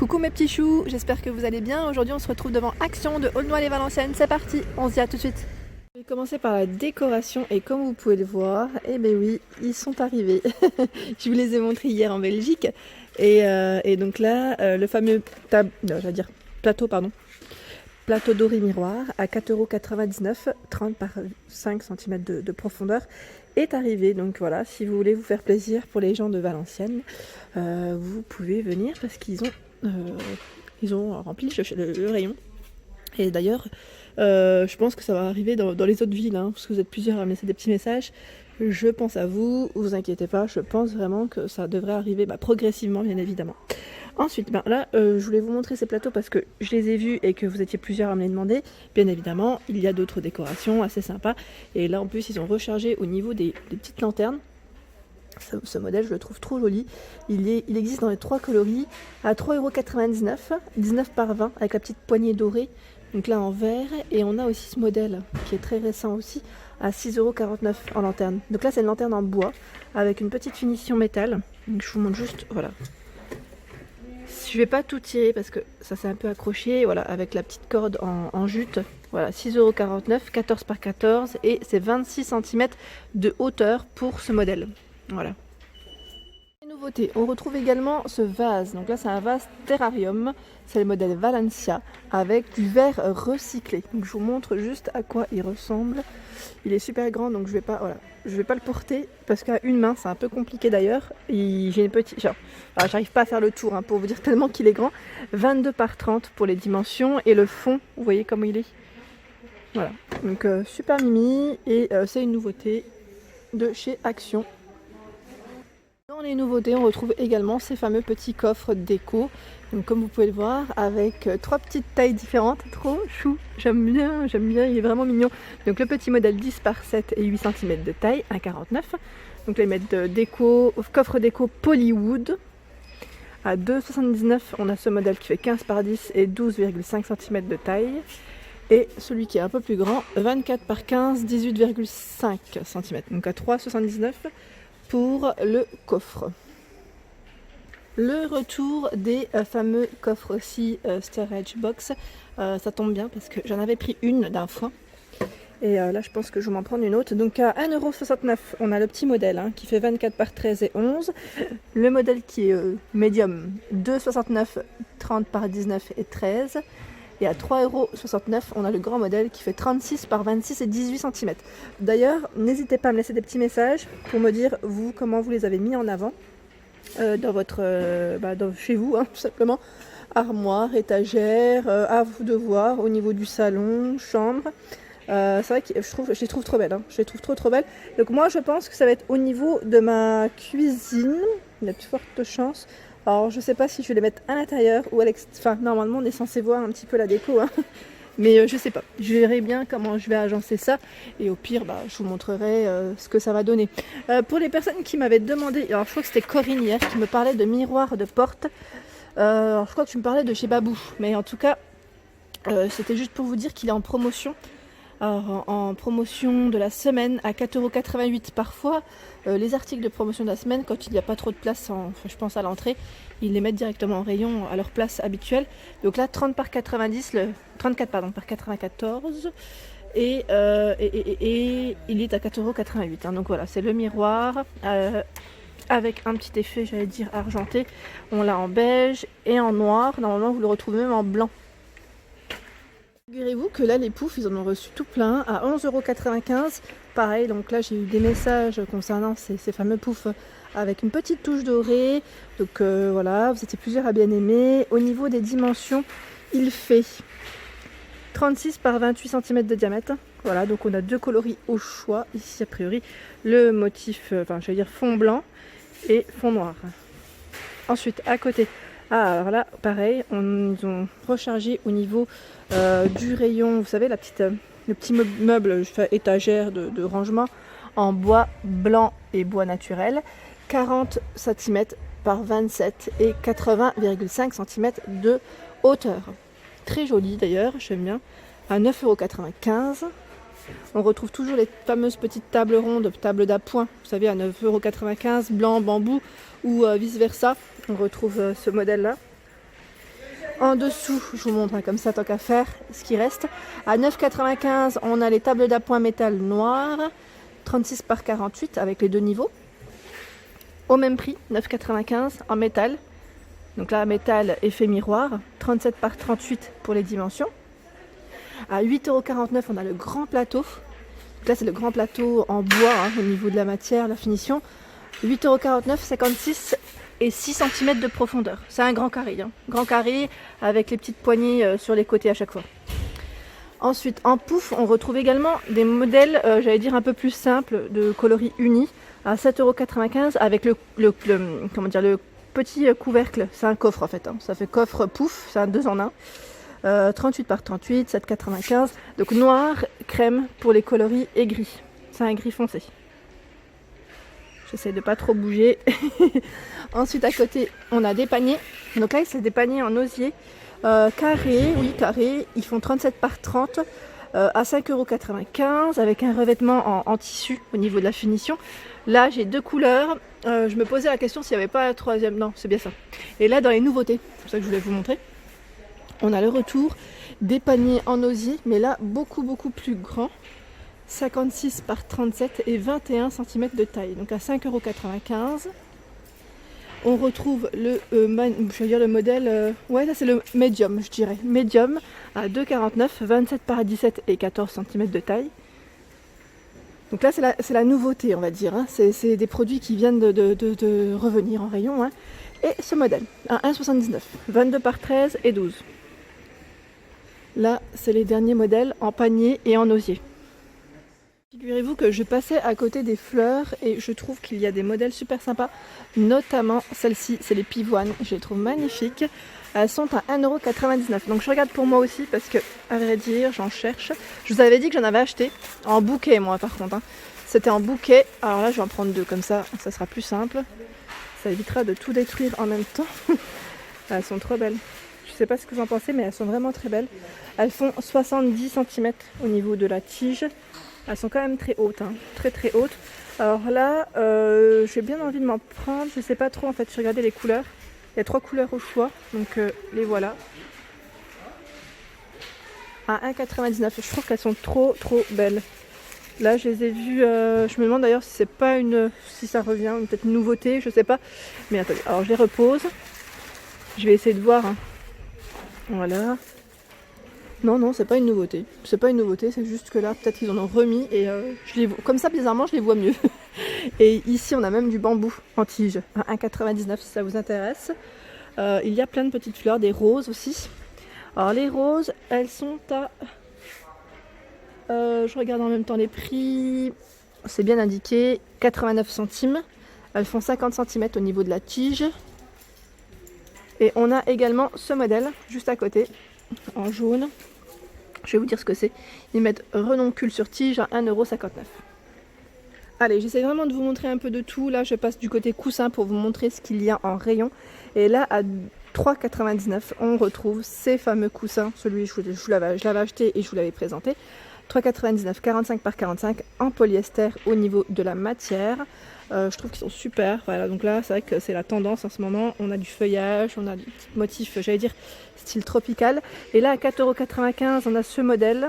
Coucou mes petits choux, j'espère que vous allez bien. Aujourd'hui on se retrouve devant Action de Aulnoy-les-Valenciennes. C'est parti, on se dit à tout de suite. Je vais commencer par la décoration et comme vous pouvez le voir, eh ben oui, ils sont arrivés. Je vous les ai montrés hier en Belgique. Et donc là, le fameux plateau doré miroir à 4,99 €, 30 par 5 cm de profondeur est arrivé. Donc voilà, si vous voulez vous faire plaisir pour les gens de Valenciennes, vous pouvez venir parce qu'ils ont rempli le rayon. Et d'ailleurs, je pense que ça va arriver dans les autres villes, hein, parce que vous êtes plusieurs à me laisser des petits messages. Je pense à vous, vous inquiétez pas, je pense vraiment que ça devrait arriver progressivement, bien évidemment. Ensuite, là, je voulais vous montrer ces plateaux parce que je les ai vus et que vous étiez plusieurs à me les demander. Bien évidemment, il y a d'autres décorations assez sympas. Et là, en plus, ils ont rechargé au niveau des petites lanternes. Ce modèle, je le trouve trop joli. Il existe dans les trois coloris à 3,99 €, 19 par 20 avec la petite poignée dorée. Donc là en vert, et on a aussi ce modèle qui est très récent aussi à 6,49 € en lanterne. Donc là c'est une lanterne en bois avec une petite finition métal. Donc je vous montre juste, voilà. Je vais pas tout tirer parce que ça s'est un peu accroché, voilà, avec la petite corde en jute. Voilà, 6,49 €, 14 par 14 et c'est 26 cm de hauteur pour ce modèle. Voilà. Nouveauté, on retrouve également ce vase. Donc là c'est un vase terrarium, c'est le modèle Valencia avec du verre recyclé. Donc je vous montre juste à quoi il ressemble. Il est super grand, donc je vais pas le porter parce qu'à une main c'est un peu compliqué d'ailleurs. J'ai une petite, j'arrive pas à faire le tour pour vous dire tellement qu'il est grand. 22 par 30 pour les dimensions et le fond, vous voyez comment il est. Voilà, donc super mimi et c'est une nouveauté de chez Action. Dans les nouveautés, on retrouve également ces fameux petits coffres déco. Donc comme vous pouvez le voir, avec trois petites tailles différentes, trop chou. J'aime bien, il est vraiment mignon. Donc le petit modèle 10 par 7 et 8 cm de taille, 1,49 €. Donc les mettre de déco, coffre déco Polywood. À 2,79 €, on a ce modèle qui fait 15 par 10 et 12,5 cm de taille. Et celui qui est un peu plus grand, 24 par 15, 18,5 cm. Donc à 3,79 € pour le coffre. Le retour des fameux coffres aussi storage box, ça tombe bien parce que j'en avais pris une d'un fois et là je pense que je vais m'en prendre une autre. Donc à 1,69 €, on a le petit modèle qui fait 24 par 13 et 11, le modèle qui est médium 2,69 €, 30 par 19 et 13. Et à 3,69 €, on a le grand modèle qui fait 36 par 26 et 18 cm. D'ailleurs, n'hésitez pas à me laisser des petits messages pour me dire, vous, comment vous les avez mis en avant dans votre, chez vous, tout simplement. Armoire, étagère, à vous de voir, au niveau du salon, chambre. C'est vrai que je les trouve trop belles. Je les trouve trop belles. Donc moi, je pense que ça va être au niveau de ma cuisine. Il y a de fortes chances. Alors je sais pas si je vais les mettre à l'intérieur ou à l'extérieur. Enfin normalement on est censé voir un petit peu la déco, mais je sais pas. Je verrai bien comment je vais agencer ça et au pire je vous montrerai ce que ça va donner. Pour les personnes qui m'avaient demandé, alors je crois que c'était Corinne hier qui me parlait de miroir de porte. Alors je crois que tu me parlais de chez Babou, mais en tout cas c'était juste pour vous dire qu'il est en promotion. Alors, en promotion de la semaine à 4,88 € parfois, les articles de promotion de la semaine, quand il n'y a pas trop de place, je pense à l'entrée, ils les mettent directement en rayon à leur place habituelle. Donc là, 30 par 90, 34 par 94, et il est à 4,88 €. Donc voilà, c'est le miroir avec un petit effet, j'allais dire argenté. On l'a en beige et en noir. Normalement, vous le retrouvez même en blanc. Figurez-vous que là les poufs ils en ont reçu tout plein à 11,95 €. Pareil, donc là j'ai eu des messages concernant ces fameux poufs avec une petite touche dorée. Donc voilà, vous étiez plusieurs à bien aimer. Au niveau des dimensions, il fait 36 par 28 cm de diamètre. Voilà, donc on a deux coloris au choix ici a priori. Le motif, j'allais dire fond blanc et fond noir. Ensuite à côté, alors là pareil, ils ont rechargé au niveau du rayon, vous savez le petit meuble étagère de rangement en bois blanc et bois naturel, 40 cm par 27 et 80,5 cm de hauteur. Très joli d'ailleurs, j'aime bien, à 9,95 €. On retrouve toujours les fameuses petites tables rondes, tables d'appoint, vous savez, à 9,95 €, blanc, bambou ou vice versa. On retrouve ce modèle là. En dessous, je vous montre comme ça tant qu'à faire ce qui reste. À 9,95 €, on a les tables d'appoint métal noires, 36 par 48 avec les deux niveaux. Au même prix, 9,95 € en métal. Donc là, métal effet miroir, 37 par 38 pour les dimensions. À 8,49 € on a le grand plateau. Donc là, c'est le grand plateau en bois au niveau de la matière, la finition. 8,49 €, 56 et 6 cm de profondeur. C'est un grand carré. Grand carré avec les petites poignées sur les côtés à chaque fois. Ensuite, en pouf, on retrouve également des modèles, j'allais dire un peu plus simples, de coloris unis, à 7,95 € avec le petit couvercle. C'est un coffre en fait. Ça fait coffre pouf, c'est un 2 en 1. 38 par 38, 7,95 €. Donc noir, crème pour les coloris et gris. C'est un gris foncé. J'essaie de pas trop bouger. Ensuite, à côté, on a des paniers. Donc là, c'est des paniers en osier. Carrés, oui, carrés. Ils font 37 par 30 à 5,95 € avec un revêtement en tissu au niveau de la finition. Là, j'ai deux couleurs. Je me posais la question s'il n'y avait pas la troisième. Non, c'est bien ça. Et là, dans les nouveautés, c'est pour ça que je voulais vous montrer, on a le retour des paniers en osier, mais là, beaucoup plus grand. 56 par 37 et 21 cm de taille, donc à 5,95 €. On retrouve le modèle, ouais, là c'est le médium, je dirais, médium à 2,49 €, 27 par 17 et 14 cm de taille. Donc là c'est la nouveauté, on va dire, c'est des produits qui viennent de revenir en rayon. Et ce modèle, à 1,79 €, 22 par 13 et 12. Là, c'est les derniers modèles en panier et en osier. Figurez-vous que je passais à côté des fleurs et je trouve qu'il y a des modèles super sympas, notamment celle-ci, c'est les pivoines, je les trouve magnifiques. Elles sont à 1,99 €. Donc je regarde pour moi aussi parce que, à vrai dire, j'en cherche. Je vous avais dit que j'en avais acheté en bouquet, moi par contre. C'était en bouquet, alors là je vais en prendre deux, comme ça sera plus simple. Ça évitera de tout détruire en même temps. Elles sont trop belles. Je sais pas ce que vous en pensez, mais elles sont vraiment très belles. Elles font 70 cm au niveau de la tige. Elles sont quand même très hautes, très hautes. Alors là, j'ai bien envie de m'en prendre. Je sais pas trop en fait. Je regardais les couleurs. Il y a 3 couleurs au choix, donc les voilà. À 1,99 €. Je trouve qu'elles sont trop belles. Là, je les ai vues. Je me demande d'ailleurs si c'est pas si ça revient, peut-être une nouveauté, je sais pas. Mais attendez. Alors je les repose. Je vais essayer de voir. Voilà. Non, c'est pas une nouveauté. C'est pas une nouveauté, c'est juste que là, peut-être qu'ils en ont remis et comme ça, bizarrement, je les vois mieux. Et ici, on a même du bambou en tige, à 1,99 € si ça vous intéresse. Il y a plein de petites fleurs, des roses aussi. Alors les roses, elles sont à... je regarde en même temps les prix. C'est bien indiqué, 89 centimes. Elles font 50 cm au niveau de la tige. Et on a également ce modèle, juste à côté, en jaune. Je vais vous dire ce que c'est. Ils mettent renoncule sur tige à 1,59 €. Allez, j'essaie vraiment de vous montrer un peu de tout. Là, je passe du côté coussin pour vous montrer ce qu'il y a en rayon. Et là, à 3,99 €, on retrouve ces fameux coussins. Celui je l'avais acheté et je vous l'avais présenté. 3,99 €, 45 par 45 en polyester au niveau de la matière. Je trouve qu'ils sont super. Voilà, donc là, c'est vrai que c'est la tendance en ce moment. On a du feuillage, on a des petits motifs, j'allais dire, style tropical. Et là, à 4,95 €, on a ce modèle,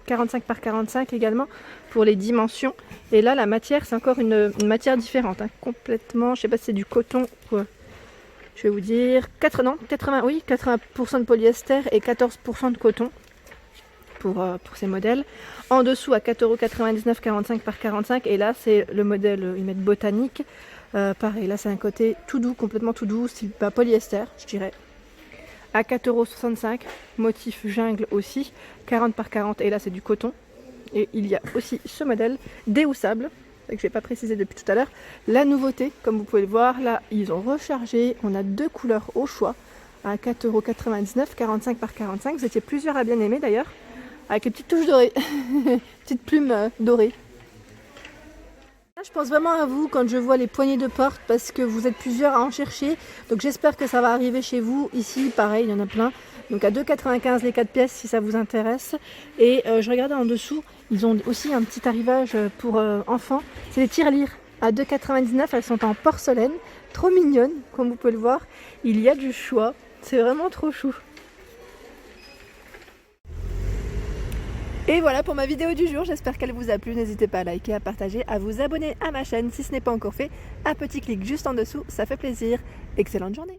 45 par 45 également, pour les dimensions. Et là, la matière, c'est encore une matière différente, complètement. Je sais pas si c'est du coton ou... je vais vous dire, 80% de polyester et 14% de coton. Pour ces modèles. En dessous à 4,99 €, 45 par 45, et là c'est le modèle, ils mettent botanique. Pareil, là c'est un côté tout doux, complètement tout doux, style polyester, je dirais. À 4,65 €, motif jungle aussi, 40 par 40, et là c'est du coton. Et il y a aussi ce modèle déhoussable, que je vais pas préciser depuis tout à l'heure. La nouveauté, comme vous pouvez le voir, là ils ont rechargé, on a deux couleurs au choix, à 4,99 €, 45 par 45. Vous étiez plusieurs à bien aimer d'ailleurs. Avec les petites touches dorées, petites plumes dorées. Là, je pense vraiment à vous quand je vois les poignées de porte parce que vous êtes plusieurs à en chercher. Donc j'espère que ça va arriver chez vous. Ici, pareil, il y en a plein. Donc à 2,95 € les 4 pièces si ça vous intéresse. Et je regardais en dessous, ils ont aussi un petit arrivage pour enfants. C'est les tirelires à 2,99 €. Elles sont en porcelaine, trop mignonnes, comme vous pouvez le voir. Il y a du choix. C'est vraiment trop chou. Et voilà pour ma vidéo du jour, j'espère qu'elle vous a plu. N'hésitez pas à liker, à partager, à vous abonner à ma chaîne si ce n'est pas encore fait. Un petit clic juste en dessous, ça fait plaisir. Excellente journée!